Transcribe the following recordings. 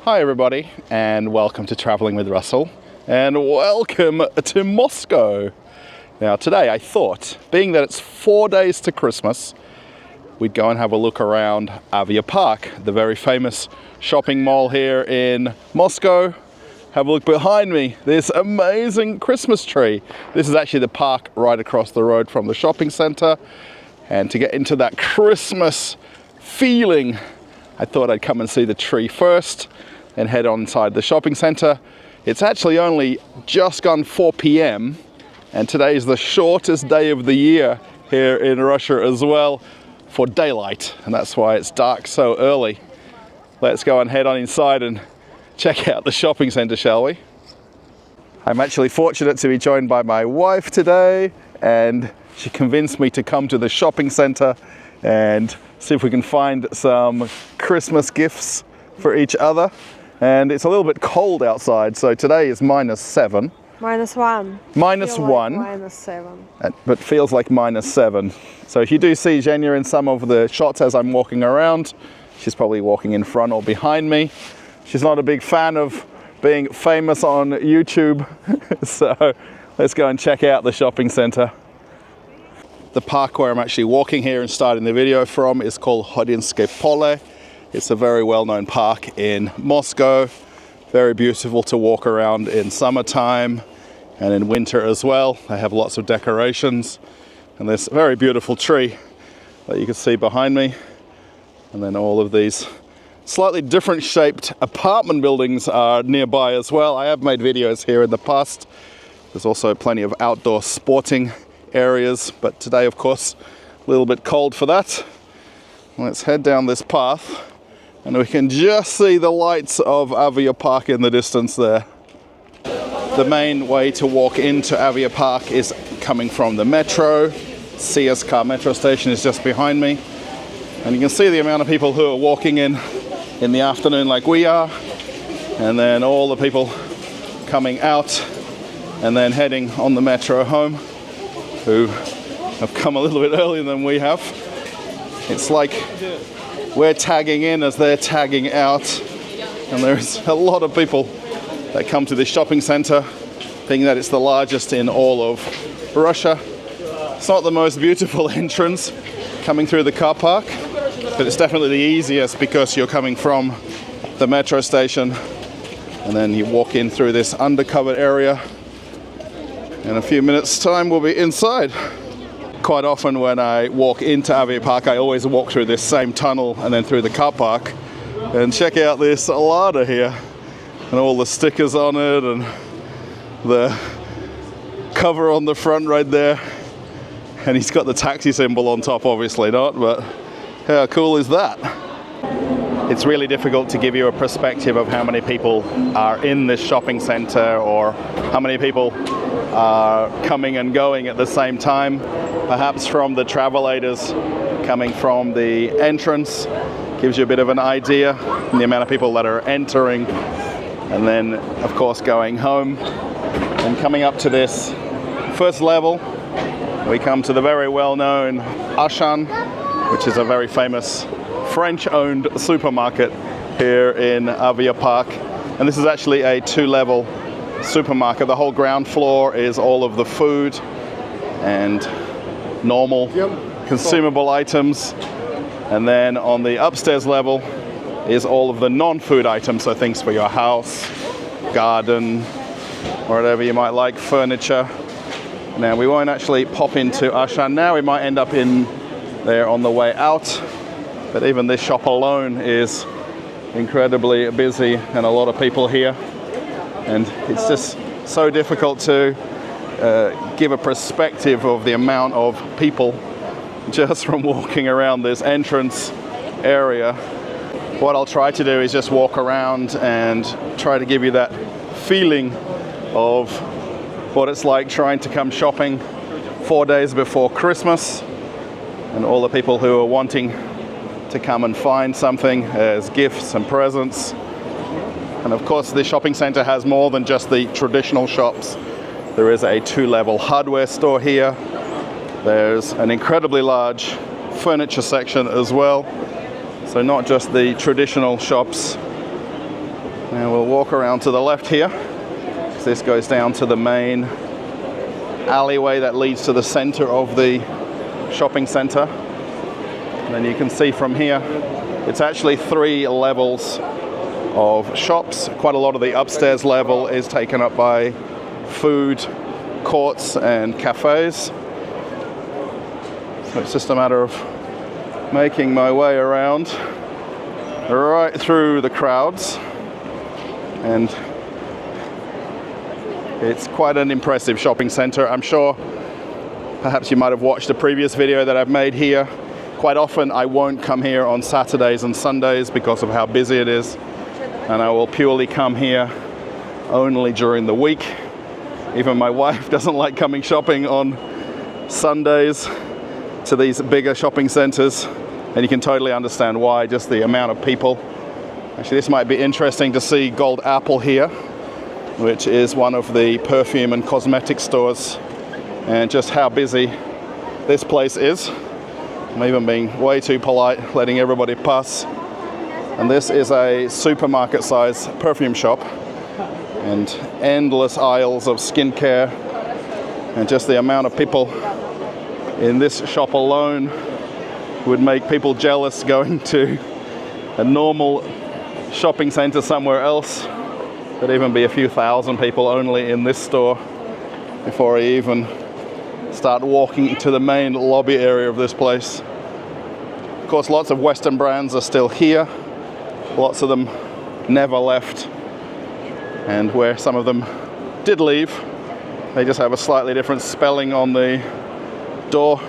Hi everybody, and welcome to Traveling with Russell, and welcome to Moscow. Now today I thought, being that it's 4 days to Christmas, we'd go and have a look around Avia Park, the very famous shopping mall here in Moscow. Have a look behind me, this amazing Christmas tree. This is actually the park right across the road from the shopping center. And to get into that Christmas feeling, I thought I'd come and see the tree first and head on inside the shopping center. It's actually only just gone 4 p.m. and today is the shortest day of the year here in Russia as well for daylight, and that's why it's dark so early. Let's go and head on inside and check out the shopping center, shall we? I'm actually fortunate to be joined by my wife today, and she convinced me to come to the shopping center and see if we can find some Christmas gifts for each other. And it's a little bit cold outside, so today is -7. -1. -1. Like -7. But feels like -7. So if you do see Zhenya in some of the shots as I'm walking around, she's probably walking in front or behind me. She's not a big fan of being famous on YouTube, so let's go and check out the shopping center. The park where I'm actually walking here and starting the video from is called Khodynsky Pole. It's a very well-known park in Moscow. Very beautiful to walk around in summertime and in winter as well. They have lots of decorations and this very beautiful tree that you can see behind me. And then all of these slightly different shaped apartment buildings are nearby as well. I have made videos here in the past. There's also plenty of outdoor sporting areas, but today of course a little bit cold for that. Let's head down this path and we can just see the lights of Avia Park in the distance there. The main way to walk into Avia Park is coming from the metro. CSK metro station is just behind me, and you can see the amount of people who are walking in the afternoon like we are, and then all the people coming out and then heading on the metro home who have come a little bit earlier than we have. It's like we're tagging in as they're tagging out, and there's a lot of people that come to this shopping center, being that it's the largest in all of Russia. It's not the most beautiful entrance coming through the car park, but it's definitely the easiest because you're coming from the metro station and then you walk in through this undercover area. In a few minutes time we'll be inside. Quite often when I walk into Avia Park, I always walk through this same tunnel and then through the car park. And check out this ladder here and all the stickers on it and the cover on the front right there. And he's got the taxi symbol on top, obviously not, but how cool is that? It's really difficult to give you a perspective of how many people are in this shopping center or how many people are coming and going at the same time. Perhaps from the travelators coming from the entrance gives you a bit of an idea and the amount of people that are entering, and then of course going home. And coming up to this first level, we come to the very well-known Auchan, which is a very famous French-owned supermarket here in Avia Park. And this is actually a 2-level supermarket. The whole ground floor is all of the food and normal consumable items. And then on the upstairs level is all of the non-food items, so things for your house, garden, whatever you might like, furniture. Now we won't actually pop into Auchan now, we might end up in there on the way out. But even this shop alone is incredibly busy and a lot of people here. And it's just so difficult to give a perspective of the amount of people just from walking around this entrance area. What I'll try to do is just walk around and try to give you that feeling of what it's like trying to come shopping 4 days before Christmas, and all the people who are wanting to come and find something as gifts and presents. And of course the shopping center has more than just the traditional shops. There is a 2-level hardware store here. There's an incredibly large furniture section as well. So not just the traditional shops, Now we'll walk around to the left here. This goes down to the main alleyway that leads to the center of the shopping center. And then you can see from here, it's actually 3 levels of shops. Quite a lot of the upstairs level is taken up by food courts and cafes. So it's just a matter of making my way around right through the crowds, and it's quite an impressive shopping center. I'm sure perhaps you might have watched a previous video that I've made here. Quite often I won't come here on Saturdays and Sundays because of how busy it is, and I will purely come here only during the week. Even my wife doesn't like coming shopping on Sundays to these bigger shopping centers, and you can totally understand why, just the amount of people. Actually, this might be interesting to see Gold Apple here, which is one of the perfume and cosmetic stores, and just how busy this place is. I'm even being way too polite, letting everybody pass. And this is a supermarket-sized perfume shop, and endless aisles of skincare, and just the amount of people in this shop alone would make people jealous going to a normal shopping center somewhere else. There'd even be a few thousand people only in this store before I even start walking to the main lobby area of this place. Of course, lots of Western brands are still here. Lots of them never left, and where some of them did leave, they just have a slightly different spelling on the door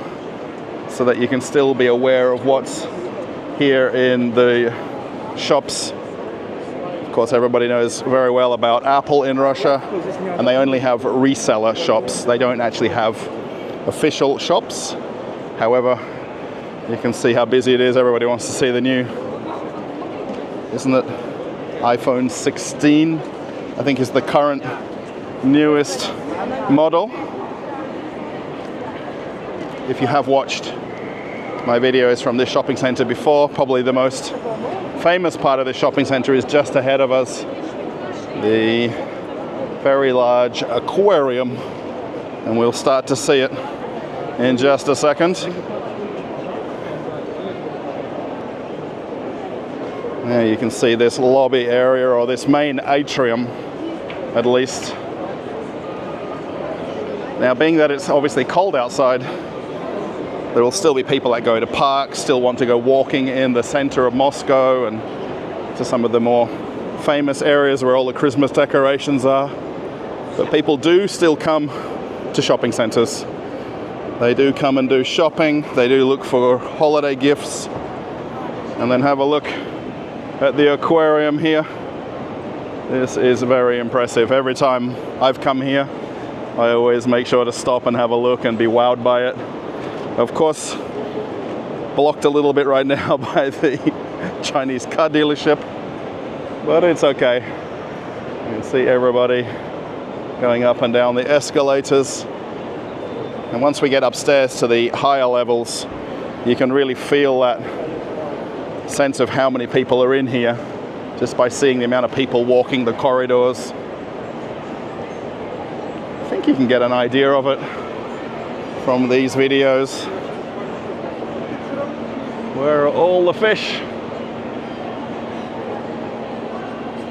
so that you can still be aware of what's here in the shops. Of course, everybody knows very well about Apple in Russia, and they only have reseller shops. They don't actually have official shops. However, you can see how busy it is. Everybody wants to see the new, isn't it, iPhone 16, I think is the current newest model. If you have watched my videos from this shopping center before, probably the most famous part of this shopping center is just ahead of us, the very large aquarium, and we'll start to see it in just a second. Now you can see this lobby area, or this main atrium at least. Now, being that it's obviously cold outside, there will still be people that go to parks, still want to go walking in the center of Moscow and to some of the more famous areas where all the Christmas decorations are. But people do still come to shopping centers. They do come and do shopping. They do look for holiday gifts, and then have a look at the aquarium here. This is very impressive. Every time I've come here, I always make sure to stop and have a look and be wowed by it. Of course, blocked a little bit right now by the Chinese car dealership, but it's okay. You can see everybody going up and down the escalators. And once we get upstairs to the higher levels, you can really feel that sense of how many people are in here just by seeing the amount of people walking the corridors. I think you can get an idea of it from these videos. Where are all the fish?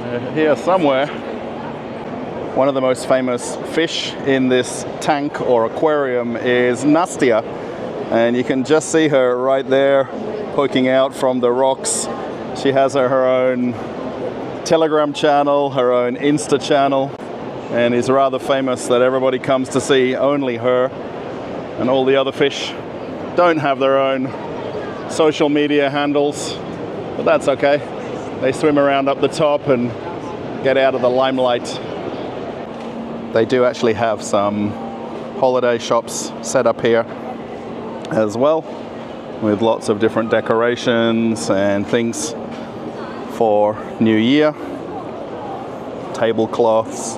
They're here somewhere. One of the most famous fish in this tank or aquarium is Nastya, and you can just see her right there poking out from the rocks. She has her own Telegram channel, her own Insta channel, and is rather famous that everybody comes to see only her. And all the other fish don't have their own social media handles, but that's okay. They swim around up the top and get out of the limelight. They do actually have some holiday shops set up here as well, with lots of different decorations and things for New Year. Tablecloths,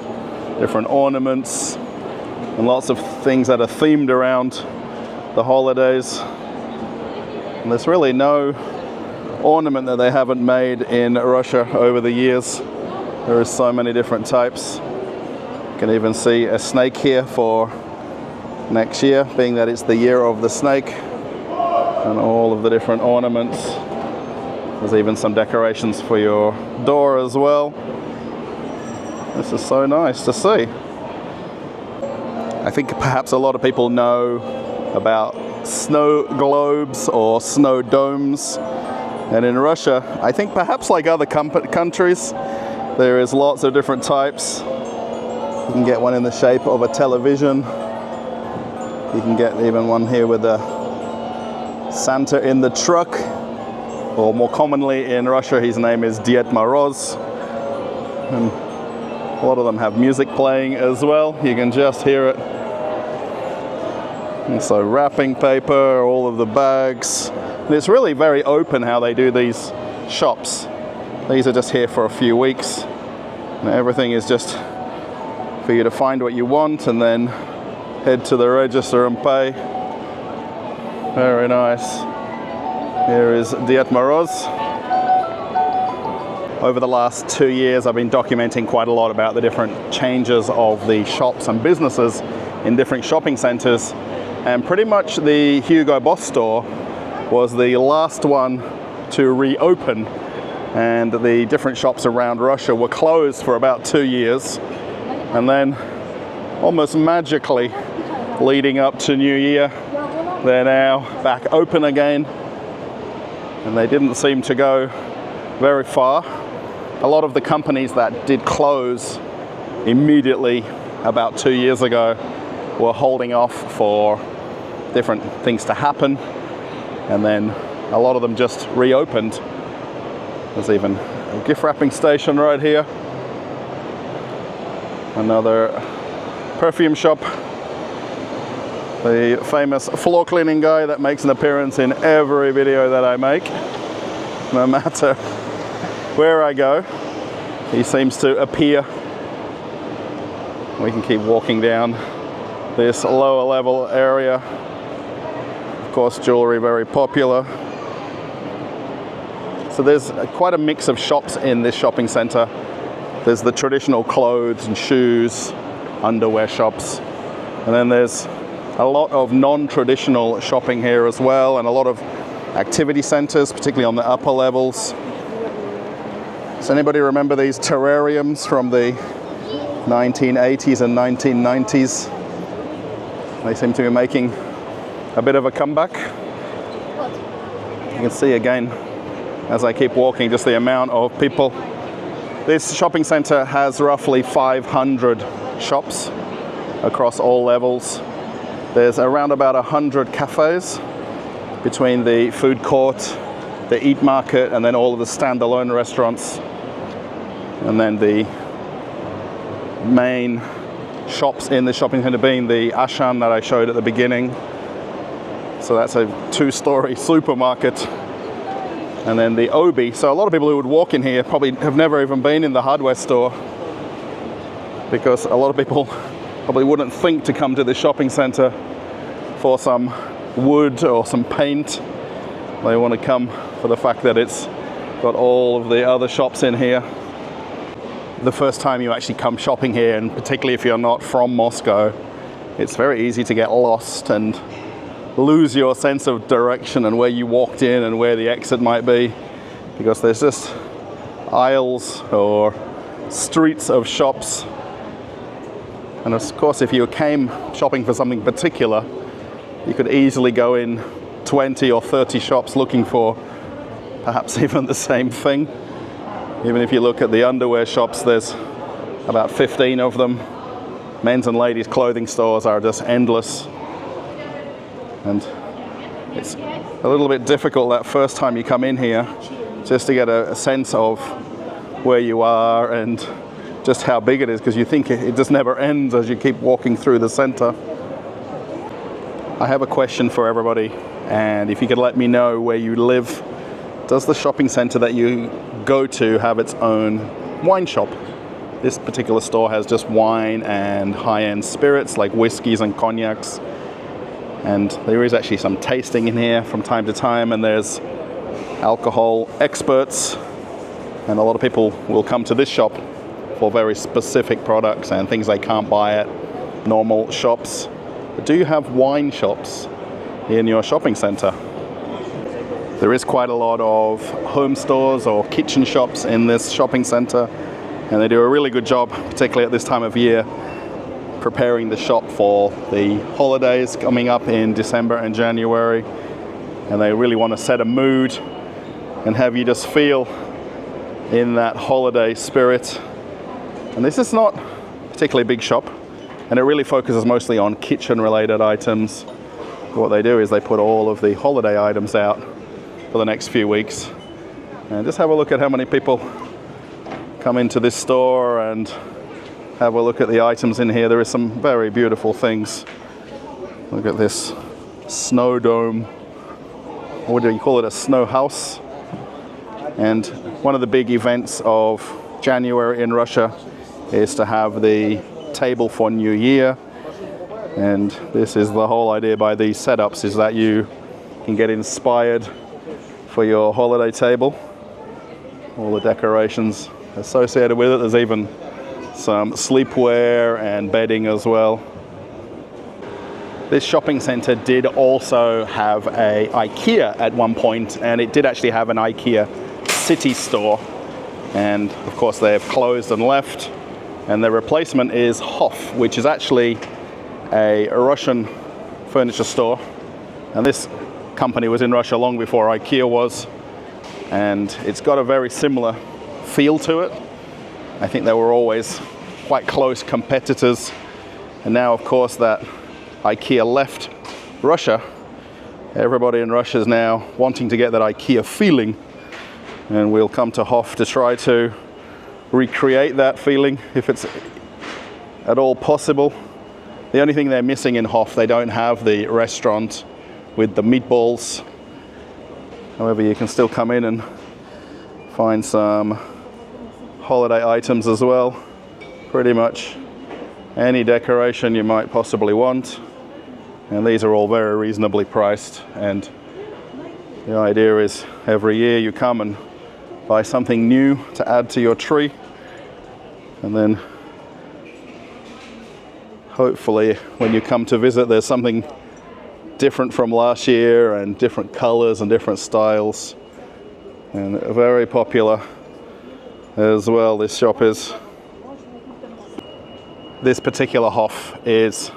different ornaments, and lots of things that are themed around the holidays. And there's really no ornament that they haven't made in Russia over the years. There are so many different types. You can even see a snake here for next year, being that it's the year of the snake, and all of the different ornaments. There's even some decorations for your door as well. This is so nice to see. I think perhaps a lot of people know about snow globes or snow domes. And in Russia, I think perhaps like other countries, there is lots of different types. You can get one in the shape of a television. You can get even one here with a Santa in the truck. Or more commonly in Russia, his name is Ded Moroz. And a lot of them have music playing as well. You can just hear it. And so wrapping paper, all of the bags. And it's really very open how they do these shops. These are just here for a few weeks. And everything is just for you to find what you want and then head to the register and pay. Very nice. Here is Ded Moroz. Over the last 2 years, I've been documenting quite a lot about the different changes of the shops and businesses in different shopping centers. And pretty much the Hugo Boss store was the last one to reopen. And the different shops around Russia were closed for about 2 years. And then almost magically, leading up to New Year, they're now back open again. And they didn't seem to go very far. A lot of the companies that did close immediately about 2 years ago were holding off for different things to happen, and then a lot of them just reopened. There's even a gift wrapping station right here. Another perfume shop. The famous floor cleaning guy that makes an appearance in every video that I make. No matter where I go, he seems to appear. We can keep walking down this lower level area. Of course, jewelry very popular. So there's quite a mix of shops in this shopping center. There's the traditional clothes and shoes, underwear shops. And then there's a lot of non-traditional shopping here as well, and a lot of activity centers, particularly on the upper levels. Does anybody remember these terrariums from the 1980s and 1990s? They seem to be making a bit of a comeback. You can see again, as I keep walking, just the amount of people. This shopping center has roughly 500 shops across all levels. There's around about 100 cafes between the food court, the eat market, and then all of the standalone restaurants. And then the main shops in the shopping center being the Ashan that I showed at the beginning. So that's a 2-story supermarket. And then the Obi. So a lot of people who would walk in here probably have never even been in the hardware store, because a lot of people probably wouldn't think to come to the shopping center for some wood or some paint. They want to come for the fact that it's got all of the other shops in here. The first time you actually come shopping here, and particularly if you're not from Moscow, it's very easy to get lost and lose your sense of direction and where you walked in and where the exit might be, because there's just aisles or streets of shops. And of course, if you came shopping for something particular, you could easily go in 20 or 30 shops looking for perhaps even the same thing. Even if you look at the underwear shops, there's about 15 of them. Men's and ladies' clothing stores are just endless. And it's a little bit difficult that first time you come in here just to get a sense of where you are and just how big it is, because you think it just never ends as you keep walking through the center. I have a question for everybody, and if you could let me know where you live, does the shopping center that you go to have its own wine shop? This particular store has just wine and high-end spirits like whiskeys and cognacs. And there is actually some tasting in here from time to time, and there's alcohol experts, and a lot of people will come to this shop for very specific products and things they can't buy at normal shops. But do you have wine shops in your shopping center? There is quite a lot of home stores or kitchen shops in this shopping center, and they do a really good job, particularly at this time of year, preparing the shop for the holidays coming up in December and January. And they really want to set a mood and have you just feel in that holiday spirit. And this is not a particularly big shop, and it really focuses mostly on kitchen related items. What they do is they put all of the holiday items out for the next few weeks. And just have a look at how many people come into this store and have a look at the items in here. There is some very beautiful things. Look at this snow dome. What do you call it? A snow house. And one of the big events of January in Russia is to have the table for New Year. And this is the whole idea by these setups, is that you can get inspired for your holiday table. All the decorations associated with it. There's even some sleepwear and bedding as well. This shopping center did also have a IKEA at one point, and it did actually have an IKEA city store. And of course they have closed and left. And the replacement is Hof, which is actually a Russian furniture store. And this company was in Russia long before IKEA was. And it's got a very similar feel to it. I think they were always quite close competitors. And now, of course, that IKEA left Russia, everybody in Russia is now wanting to get that IKEA feeling. And we'll come to Hof to try to recreate that feeling if it's at all possible. The only thing they're missing in Hof, they don't have the restaurant with the meatballs. However, you can still come in and find some holiday items as well. Pretty much any decoration you might possibly want. And these are all very reasonably priced. And the idea is every year you come and buy something new to add to your tree, and then hopefully when you come to visit there's something different from last year and different colors and different styles. And very popular as well, this shop is. This particular Hof is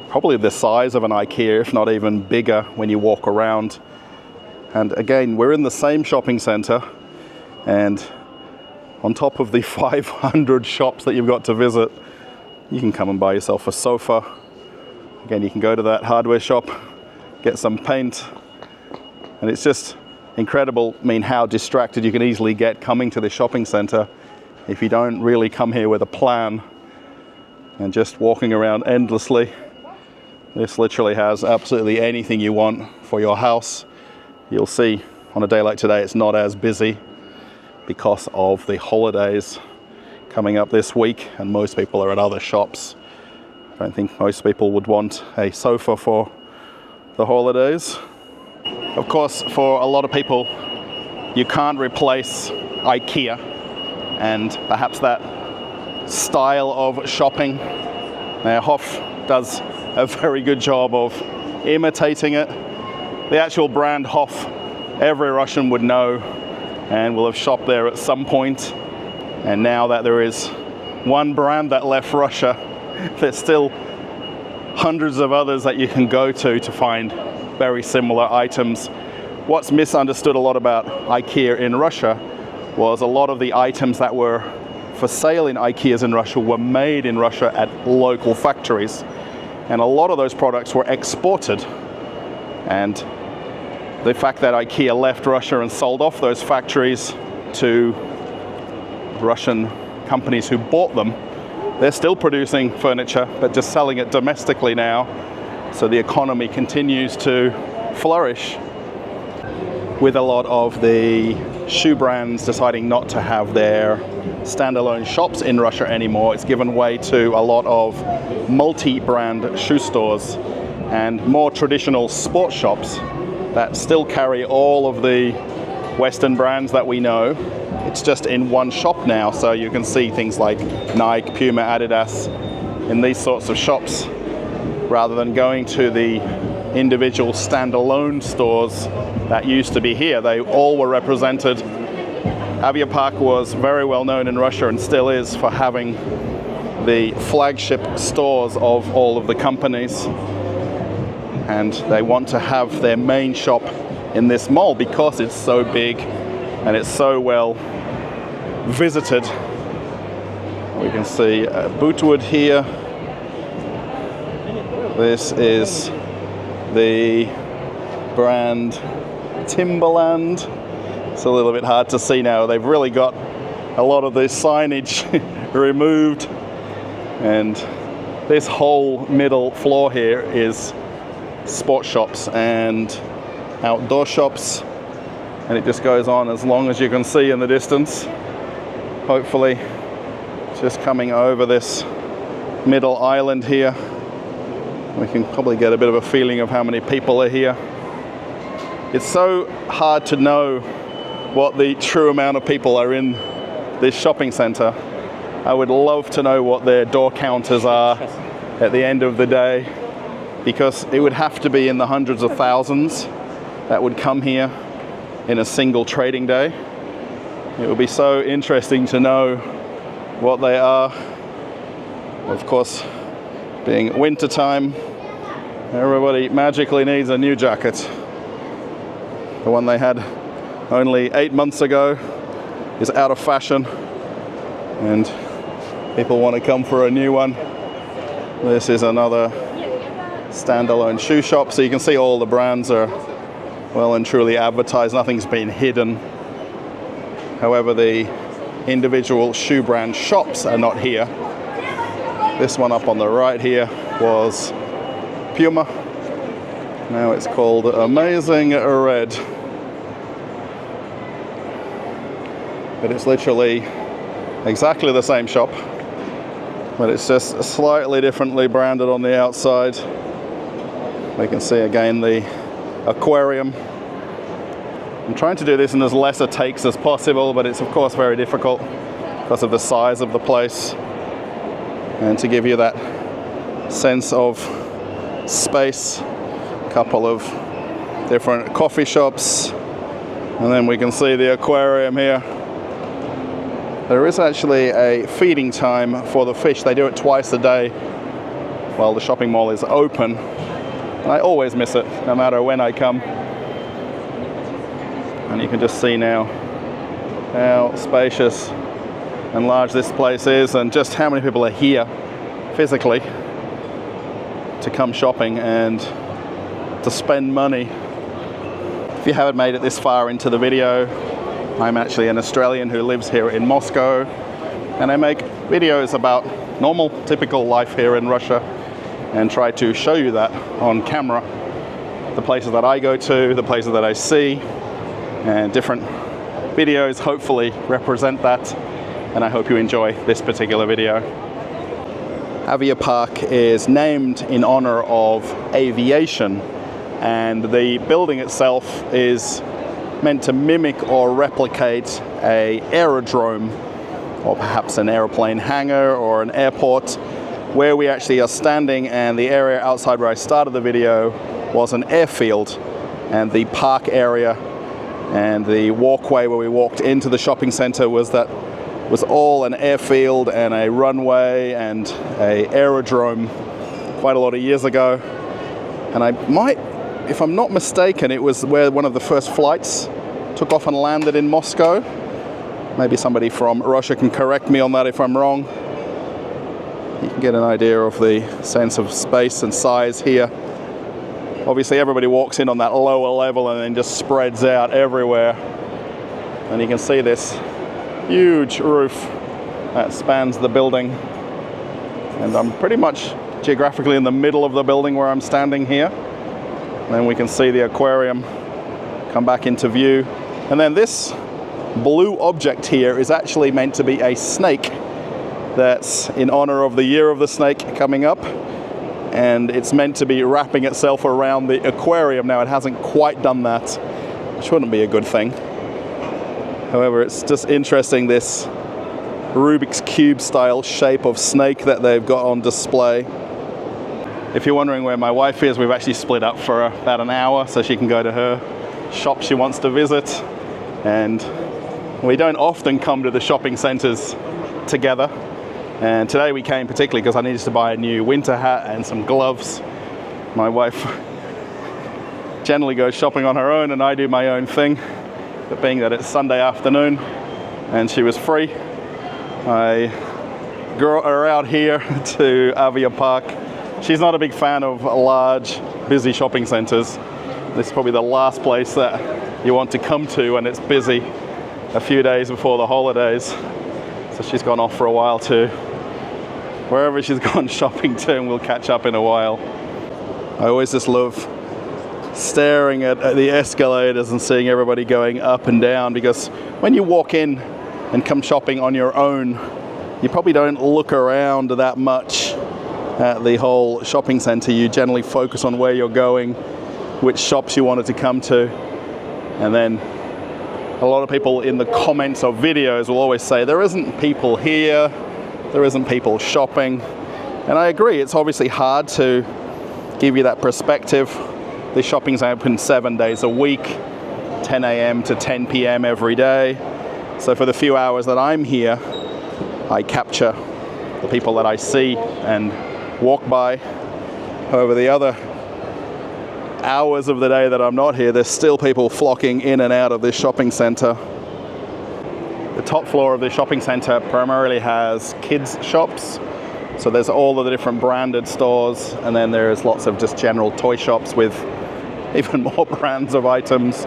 probably the size of an IKEA, if not even bigger when you walk around. And again, we're in the same shopping center, and on top of the 500 shops that you've got to visit, you can come and buy yourself a sofa. Again, you can go to that hardware shop, get some paint, and it's just incredible, how distracted you can easily get coming to the shopping center if you don't really come here with a plan and just walking around endlessly. This literally has absolutely anything you want for your house. You'll see on a day like today it's not as busy because of the holidays coming up this week, and most people are at other shops. I don't think most people would want a sofa for the holidays. Of course, for a lot of people, you can't replace IKEA and perhaps that style of shopping. Now, Hof does a very good job of imitating it. The actual brand Hof, every Russian would know and will have shopped there at some point. And now that there is one brand that left Russia, there's still hundreds of others that you can go to find very similar items. What's misunderstood a lot about IKEA in Russia was a lot of the items that were for sale in IKEAs in Russia were made in Russia at local factories. And a lot of those products were exported. And the fact that IKEA left Russia and sold off those factories to Russian companies who bought them, they're still producing furniture, but just selling it domestically now. So the economy continues to flourish. With a lot of the shoe brands deciding not to have their standalone shops in Russia anymore, it's given way to a lot of multi-brand shoe stores and more traditional sports shops that still carry all of the Western brands that we know. it's just in one shop now, so you can see things like Nike, Puma, Adidas in these sorts of shops, rather than going to the individual standalone stores that used to be here. They all were represented. AviaPark was very well known in Russia and still is for having the flagship stores of all of the companies, and they want to have their main shop in this mall because it's so big and it's so well visited. We can see Bootwood here. This is the brand Timberland. It's a little bit hard to see now. They've really got a lot of the signage removed, and this whole middle floor here is sports shops and outdoor shops, and it just goes on as long as you can see in the distance. Hopefully just coming over this middle island here, we can probably get a bit of a feeling of how many people are here. It's so hard to know what the true amount of people are in this shopping center. I would love to know what their door counters are at the end of the day, because it would have to be in the hundreds of thousands that would come here in a single trading day. It would be so interesting to know what they are. Of course, being winter time, everybody magically needs a new jacket. The one they had only 8 months ago is out of fashion, and people want to come for a new one. This is another standalone shoe shop, so you can see all the brands are well and truly advertised. Nothing's been hidden. However, the individual shoe brand shops are not here. This one up on the right here was Puma. Now it's called Amazing Red. But it's literally exactly the same shop, but it's just slightly differently branded on the outside. We can see again the aquarium. I'm trying to do this in as lesser takes as possible, but it's of course very difficult because of the size of the place, and to give you that sense of space. A couple of different coffee shops, and then we can see the aquarium here. There is actually a feeding time for the fish. They do it twice a day while the shopping mall is open. And I always miss it, no matter when I come. And you can just see now how spacious and large this place is, and just how many people are here physically to come shopping and to spend money. If you haven't made it this far into the video, I'm actually an Australian who lives here in Moscow, and I make videos about normal, typical life here in Russia and try to show you that on camera. The places that I go to, the places that I see, and different videos hopefully represent that, and I hope you enjoy this particular video. AviaPark is named in honor of aviation, and the building itself is meant to mimic or replicate an aerodrome, or perhaps an airplane hangar or an airport, where we actually are standing, and the area outside where I started the video was an airfield, and the park area and the walkway where we walked into the shopping center was all an airfield and a runway and an aerodrome quite a lot of years ago. And I might, if I'm not mistaken, it was where one of the first flights took off and landed in Moscow. Maybe somebody from Russia can correct me on that if I'm wrong. You can get an idea of the sense of space and size here. Obviously everybody walks in on that lower level and then just spreads out everywhere. And you can see this huge roof that spans the building. And I'm pretty much geographically in the middle of the building where I'm standing here. And then we can see the aquarium come back into view. And then this blue object here is actually meant to be a snake. That's in honor of the year of the snake coming up. And it's meant to be wrapping itself around the aquarium. Now it hasn't quite done that, which wouldn't be a good thing. However, it's just interesting, this Rubik's Cube style shape of snake that they've got on display. If you're wondering where my wife is, we've actually split up for about an hour so she can go to her shop she wants to visit. And we don't often come to the shopping centres together. And today we came particularly because I needed to buy a new winter hat and some gloves. My wife generally goes shopping on her own and I do my own thing. But being that it's Sunday afternoon and she was free, I brought her out here to Avia Park. She's not a big fan of large, busy shopping centres. This is probably the last place that you want to come to when it's busy a few days before the holidays. So she's gone off for a while to wherever she's gone shopping to, and we'll catch up in a while. I always just love staring at the escalators and seeing everybody going up and down, because when you walk in and come shopping on your own, you probably don't look around that much at the whole shopping centre. You generally focus on where you're going, which shops you wanted to come to, and then a lot of people in the comments of videos will always say there isn't people here, there isn't people shopping. And I agree, it's obviously hard to give you that perspective. The shopping's open 7 days a week, 10 a.m. to 10 p.m. every day. So for the few hours that I'm here, I capture the people that I see and walk by. However, the other hours of the day that I'm not here, there's still people flocking in and out of this shopping centre. The top floor of the shopping centre primarily has kids shops. So there's all of the different branded stores, and then there's lots of just general toy shops with even more brands of items.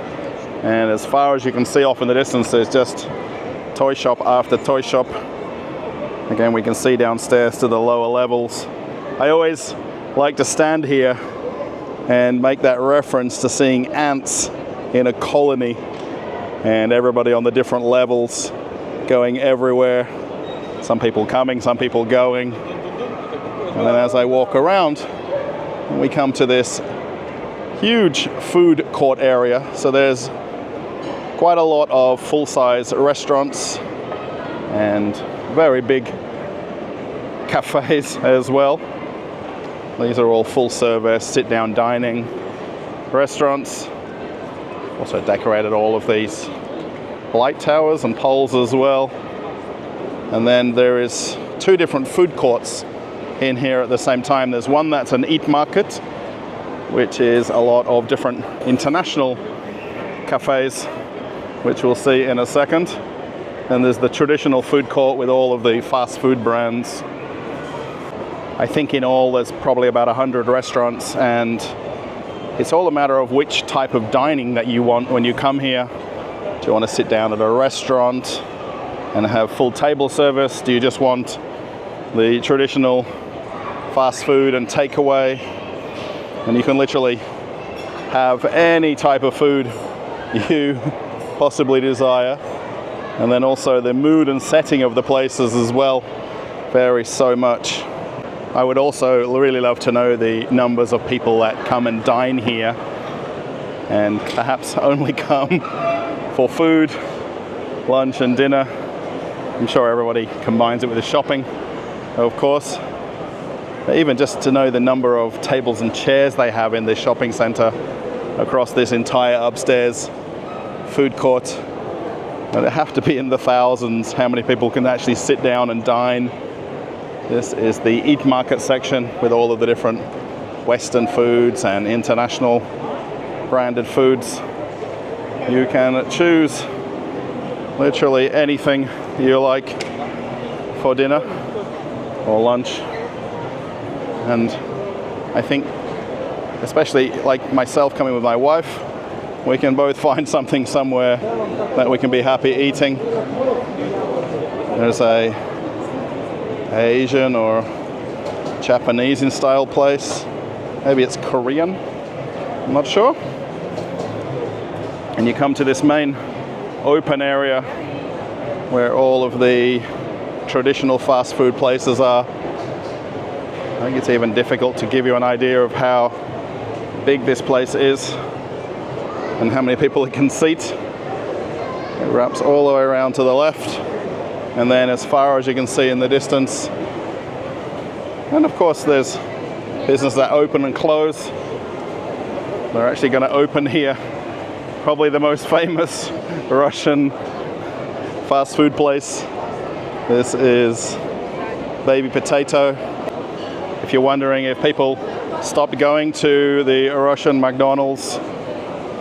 And as far as you can see off in the distance, there's just toy shop after toy shop. Again, we can see downstairs to the lower levels. I always like to stand here and make that reference to seeing ants in a colony and everybody on the different levels going everywhere. Some people coming, some people going. And then as I walk around, we come to this huge food court area. So there's quite a lot of full-size restaurants and very big cafes as well. These are all full-service, sit-down dining restaurants. Also decorated all of these light towers and poles as well. And then there is two different food courts in here at the same time. There's one that's an eat market, which is a lot of different international cafes, which we'll see in a second. And there's the traditional food court with all of the fast food brands. I think in all there's probably about 100 restaurants, and it's all a matter of which type of dining that you want when you come here. Do you want to sit down at a restaurant and have full table service? Do you just want the traditional fast food and takeaway? And you can literally have any type of food you possibly desire. And then also the mood and setting of the places as well varies so much. I would also really love to know the numbers of people that come and dine here and perhaps only come for food, lunch and dinner. I'm sure everybody combines it with the shopping, of course. But even just to know the number of tables and chairs they have in this shopping centre across this entire upstairs food court. They have to be in the thousands how many people can actually sit down and dine. This is the eat market section with all of the different Western foods and international branded foods. You can choose literally anything you like for dinner or lunch. And I think, especially like myself coming with my wife, we can both find something somewhere that we can be happy eating. There's a Asian or Japanese in style place. Maybe it's Korean, I'm not sure. And you come to this main open area where all of the traditional fast food places are. I think it's even difficult to give you an idea of how big this place is and how many people it can seat. It wraps all the way around to the left, and then as far as you can see in the distance. And of course there's businesses that open and close. They're actually going to open here. Probably the most famous Russian fast food place. This is Baby Potato. If you're wondering if people stopped going to the Russian McDonald's,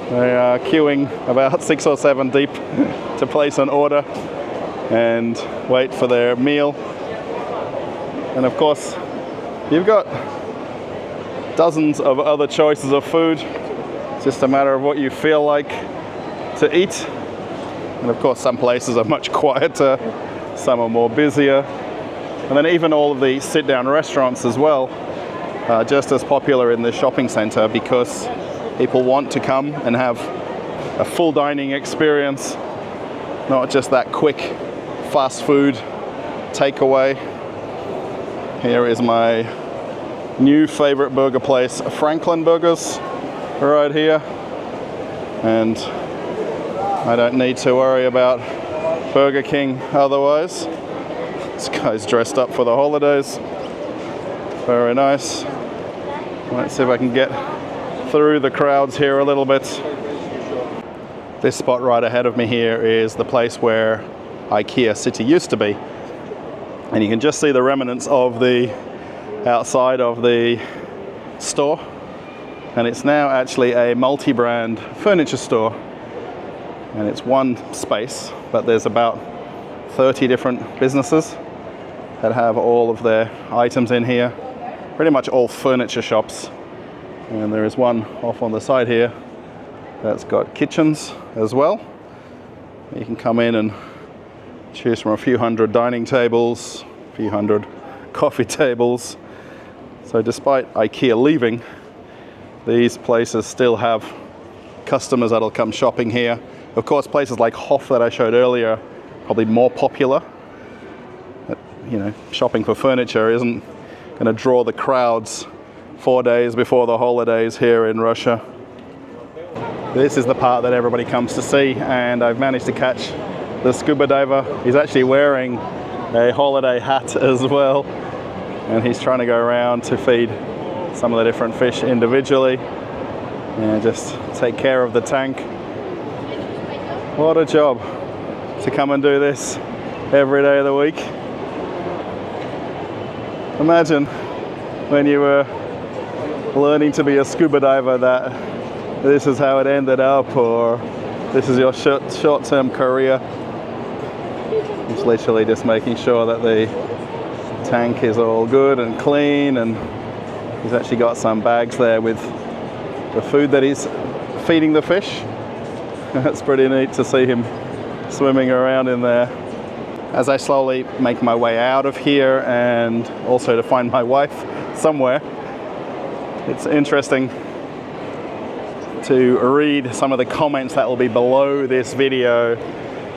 they are queuing about 6 or 7 deep to place an order and wait for their meal. And of course, you've got dozens of other choices of food. It's just a matter of what you feel like to eat. And of course, some places are much quieter, some are more busier. And then even all of the sit-down restaurants as well are just as popular in the shopping center because people want to come and have a full dining experience, not just that quick fast food takeaway. Here is my new favorite burger place, Franklin Burgers, right here. And I don't need to worry about Burger King otherwise. This guy's dressed up for the holidays. Very nice. Let's see if I can get through the crowds here a little bit. This spot right ahead of me here is the place where IKEA City used to be. And you can just see the remnants of the outside of the store. And it's now actually a multi-brand furniture store. And it's one space, but there's about 30 different businesses that have all of their items in here. Pretty much all furniture shops. And there is one off on the side here that's got kitchens as well. You can come in and choose from a few hundred dining tables, a few hundred coffee tables. So despite IKEA leaving, these places still have customers that'll come shopping here. Of course, places like Hof that I showed earlier, probably more popular. But, you know, shopping for furniture isn't going to draw the crowds 4 days before the holidays here in Russia. This is the part that everybody comes to see, and I've managed to catch the scuba diver. He's actually wearing a holiday hat as well, and he's trying to go around to feed some of the different fish individually and just take care of the tank. What a job to come and do this every day of the week. Imagine when you were learning to be a scuba diver that this is how it ended up, or this is your short-term career. It's literally just making sure that the tank is all good and clean, and he's actually got some bags there with the food that he's feeding the fish. That's pretty neat to see him swimming around in there. As I slowly make my way out of here and also to find my wife somewhere, it's interesting to read some of the comments that will be below this video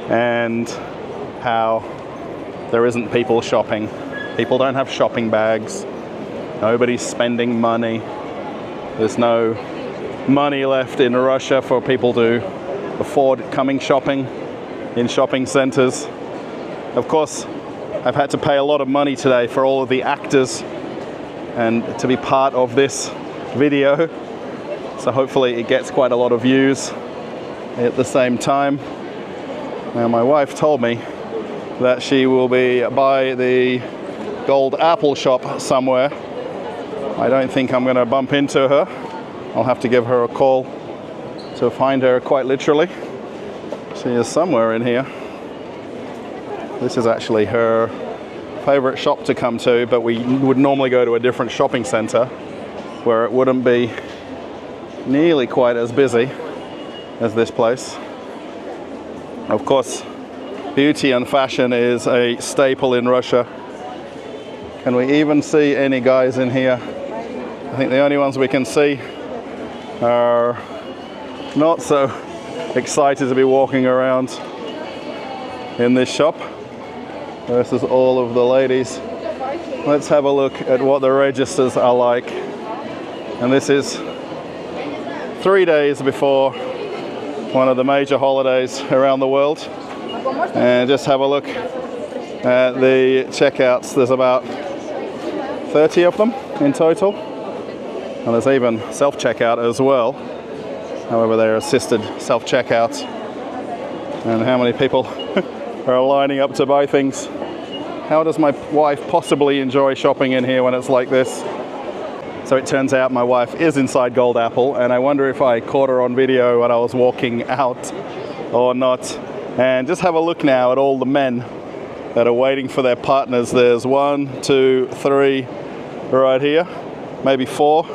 and how there isn't people shopping. People don't have shopping bags. Nobody's spending money. There's no money left in Russia for people to afford coming shopping in shopping centers. Of course, I've had to pay a lot of money today for all of the actors and to be part of this video. So hopefully it gets quite a lot of views at the same time. Now my wife told me that she will be by the Gold Apple shop somewhere. I don't think I'm going to bump into her. I'll have to give her a call to find her quite literally. She is somewhere in here. This is actually her favorite shop to come to, but we would normally go to a different shopping center where it wouldn't be nearly quite as busy as this place. Of course, beauty and fashion is a staple in Russia. Can we even see any guys in here? I think the only ones we can see are not so excited to be walking around in this shop versus all of the ladies. Let's have a look at what the registers are like. And this is 3 days before one of the major holidays around the world. And just have a look at the checkouts. There's about 30 of them in total. And there's even self-checkout as well. However, they're assisted self-checkouts. And how many people are lining up to buy things. How does my wife possibly enjoy shopping in here when it's like this? So it turns out my wife is inside Gold Apple, and I wonder if I caught her on video when I was walking out or not. And just have a look now at all the men that are waiting for their partners. There's 1, 2, 3 right here, maybe 4.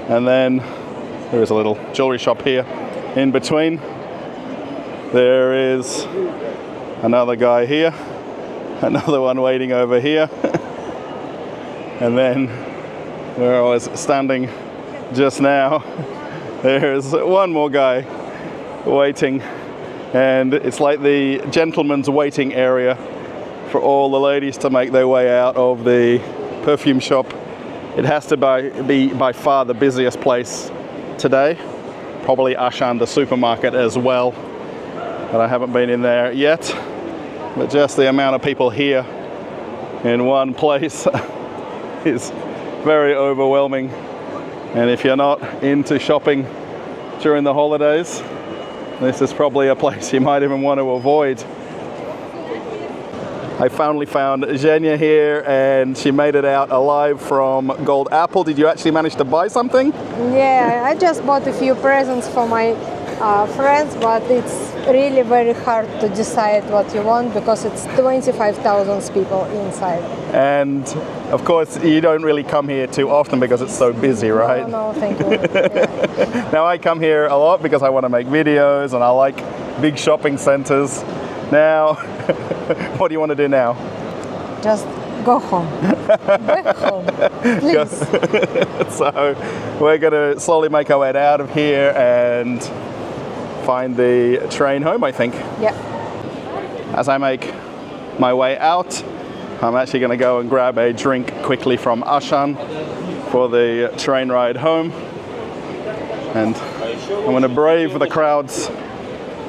And then there is a little jewelry shop here in between. There is another guy here, another one waiting over here. And then where I was standing just now, there's one more guy waiting. And it's like the gentleman's waiting area for all the ladies to make their way out of the perfume shop. It has to be by far the busiest place today. Probably Ashan, the supermarket, as well. But I haven't been in there yet. But just the amount of people here in one place is very overwhelming. And if you're not into shopping during the holidays, this is probably a place you might even want to avoid. I finally found Zhenya here, and she made it out alive from Gold Apple. Did you actually manage to buy something? Yeah, I just bought a few presents for my friends, but it's really very hard to decide what you want because it's 25,000 people inside. And of course, you don't really come here too often because it's so busy, right? No, thank you. Yeah. Now I come here a lot because I want to make videos and I like big shopping centers. Now, what do you want to do now? Just go home. Back home, please. So we're going to slowly make our way out of here and find the train home, I think. Yeah. As I make my way out, I'm actually going to go and grab a drink quickly from Ashan for the train ride home. And I'm going to brave the crowds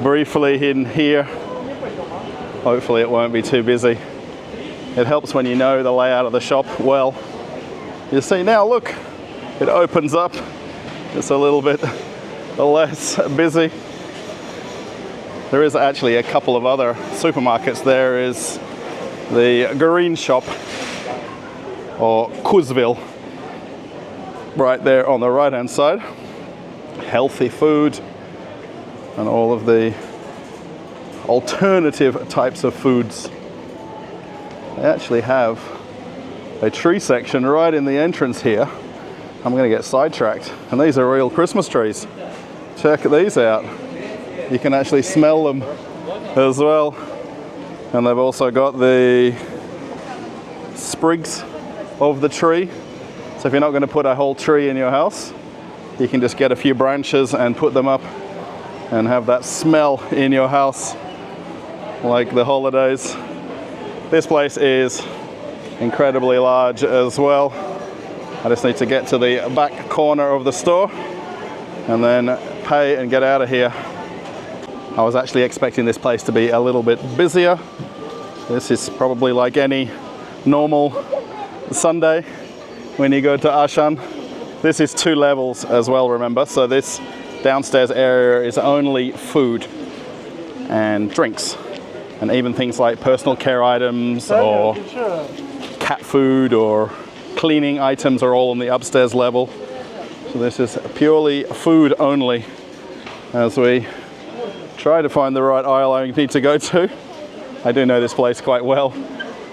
briefly in here. Hopefully it won't be too busy. It helps when you know the layout of the shop well. You see now, look, it opens up. It's a little bit less busy. There is actually a couple of other supermarkets. There is the green shop, or Kuzvil, right there on the right hand side. Healthy food and all of the alternative types of foods. They actually have a tree section right in the entrance here. I'm going to get sidetracked. And these are real Christmas trees. Check these out. You can actually smell them as well. And they've also got the sprigs of the tree. So if you're not going to put a whole tree in your house, you can just get a few branches and put them up and have that smell in your house like the holidays. This place is incredibly large as well. I just need to get to the back corner of the store and then pay and get out of here. I was actually expecting this place to be a little bit busier. This is probably like any normal Sunday when you go to Ashan. This is 2 levels as well, remember. So this downstairs area is only food and drinks. And even things like personal care items or cat food or cleaning items are all on the upstairs level. So this is purely food only as we try to find the right aisle I need to go to. I do know this place quite well.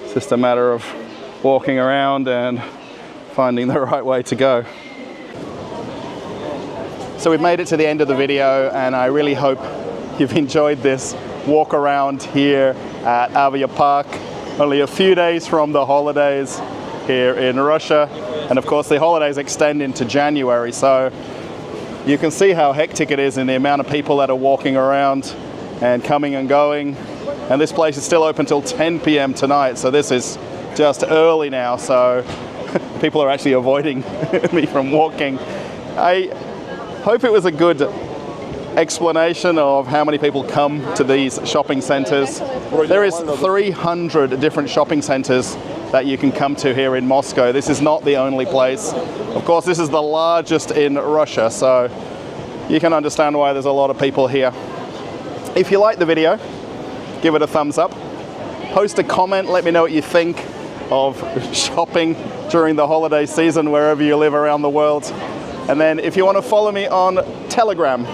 It's just a matter of walking around and finding the right way to go. So we've made it to the end of the video, and I really hope you've enjoyed this walk around here at Avia Park. Only a few days from the holidays here in Russia, and of course the holidays extend into January, so you can see how hectic it is in the amount of people that are walking around and coming and going. And this place is still open till 10 p.m. tonight, so this is just early now, so people are actually avoiding me from walking. I hope it was a good explanation of how many people come to these shopping centers. There is 300 different shopping centers that you can come to here in Moscow. This is not the only place. Of course, this is the largest in Russia, so you can understand why there's a lot of people here. If you like the video, give it a thumbs up. Post a comment, let me know what you think of shopping during the holiday season wherever you live around the world. And then if you want to follow me on Telegram,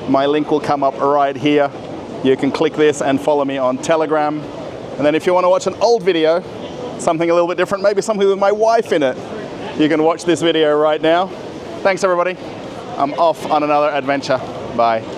my link will come up right here. You can click this and follow me on Telegram. And then if you want to watch an old video, something a little bit different, maybe something with my wife in it, you can watch this video right now. Thanks everybody. I'm off on another adventure. Bye.